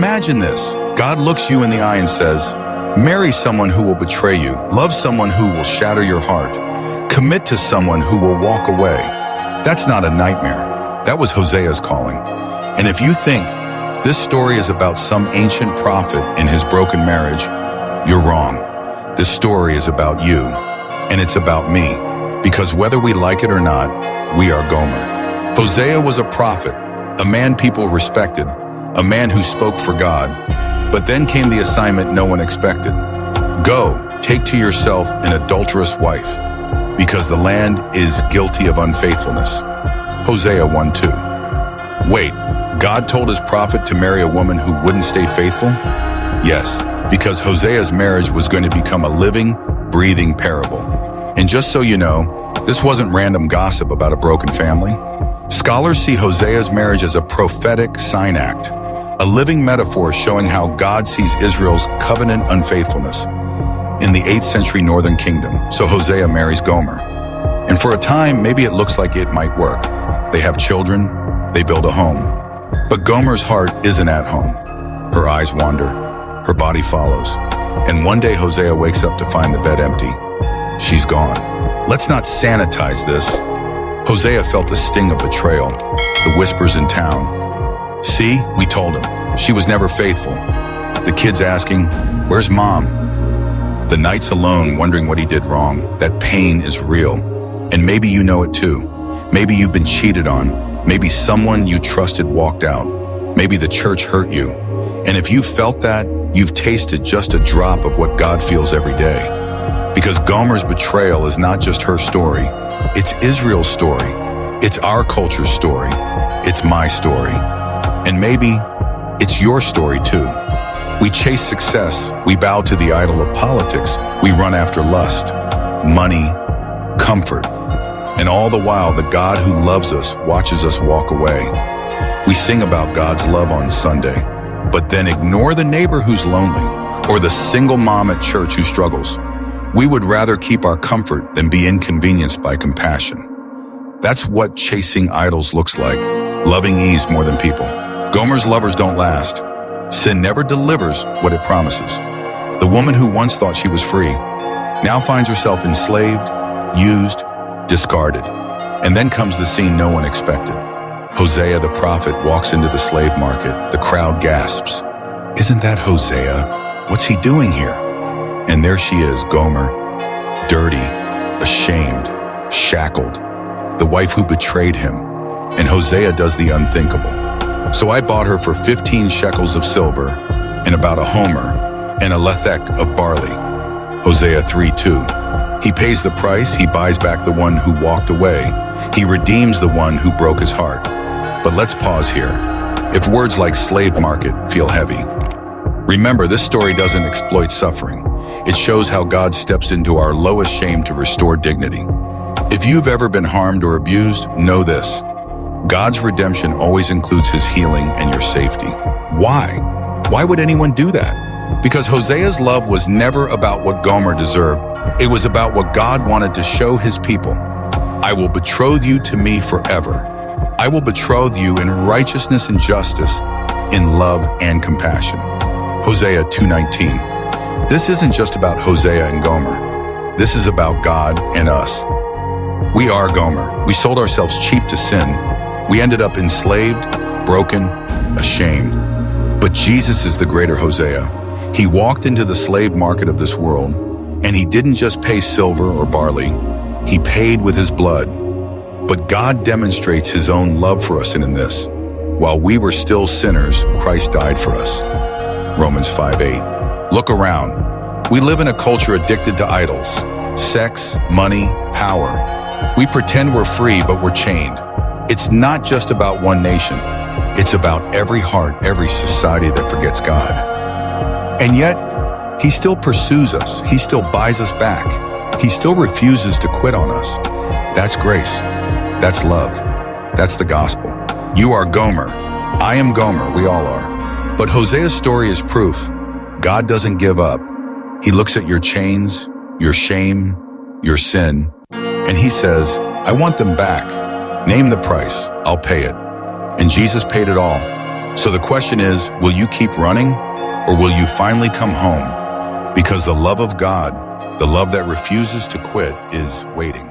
Imagine this. God looks you in the eye and says, marry someone who will betray you. Love someone who will shatter your heart. Commit to someone who will walk away. That's not a nightmare. That was Hosea's calling. And if you think this story is about some ancient prophet and his broken marriage, you're wrong. This story is about you, and it's about me, because whether we like it or not, we are Gomer. Hosea was a prophet, a man people respected, a man who spoke for God, but then came the assignment no one expected. Go, take to yourself an adulterous wife, because the land is guilty of unfaithfulness. Hosea 1:2. Wait, God told his prophet to marry a woman who wouldn't stay faithful? Yes, because Hosea's marriage was going to become a living, breathing parable. And just so you know, this wasn't random gossip about a broken family. Scholars see Hosea's marriage as a prophetic sign act, a living metaphor showing how God sees Israel's covenant unfaithfulness in the 8th century northern kingdom. So Hosea marries Gomer. And for a time, maybe it looks like it might work. They have children, they build a home. But Gomer's heart isn't at home. Her eyes wander, her body follows. And one day Hosea wakes up to find the bed empty. She's gone. Let's not sanitize this. Hosea felt the sting of betrayal, the whispers in town. See, we told him. She was never faithful. The kids asking, where's mom? The nights alone wondering what he did wrong. That pain is real. And maybe you know it too. Maybe you've been cheated on. Maybe someone you trusted walked out. Maybe the church hurt you. And if you felt that, you've tasted just a drop of what God feels every day. Because Gomer's betrayal is not just her story. It's Israel's story. It's our culture's story. It's my story. And maybe it's your story too. We chase success. We bow to the idol of politics. We run after lust, money, comfort. And all the while, the God who loves us watches us walk away. We sing about God's love on Sunday, but then ignore the neighbor who's lonely or the single mom at church who struggles. We would rather keep our comfort than be inconvenienced by compassion. That's what chasing idols looks like, loving ease more than people. Gomer's lovers don't last. Sin never delivers what it promises. The woman who once thought she was free now finds herself enslaved, used, discarded. And then comes the scene no one expected. Hosea the prophet walks into the slave market. The crowd gasps. Isn't that Hosea? What's he doing here? And there she is, Gomer, dirty, ashamed, shackled, the wife who betrayed him. And Hosea does the unthinkable. So I bought her for 15 shekels of silver and about a homer and a lethek of barley. Hosea 3:2. He pays the price, he buys back the one who walked away. He redeems the one who broke his heart. But let's pause here. If words like slave market feel heavy, remember this story doesn't exploit suffering. It shows how God steps into our lowest shame to restore dignity. If you've ever been harmed or abused, know this. God's redemption always includes his healing and your safety. Why? Why would anyone do that? Because Hosea's love was never about what Gomer deserved. It was about what God wanted to show his people. I will betroth you to me forever. I will betroth you in righteousness and justice, in love and compassion. Hosea 2:19. This isn't just about Hosea and Gomer. This is about God and us. We are Gomer. We sold ourselves cheap to sin. We ended up enslaved, broken, ashamed. But Jesus is the greater Hosea. He walked into the slave market of this world, and he didn't just pay silver or barley. He paid with his blood. But God demonstrates his own love for us in this. While we were still sinners, Christ died for us. Romans 5:8. Look around. We live in a culture addicted to idols. Sex, money, power. We pretend we're free, but we're chained. It's not just about one nation. It's about every heart, every society that forgets God. And yet, he still pursues us. He still buys us back. He still refuses to quit on us. That's grace. That's love. That's the gospel. You are Gomer. I am Gomer. We all are. But Hosea's story is proof. God doesn't give up. He looks at your chains, your shame, your sin, and he says, I want them back. Name the price. I'll pay it. And Jesus paid it all. So the question is, will you keep running or will you finally come home? Because the love of God, the love that refuses to quit, is waiting.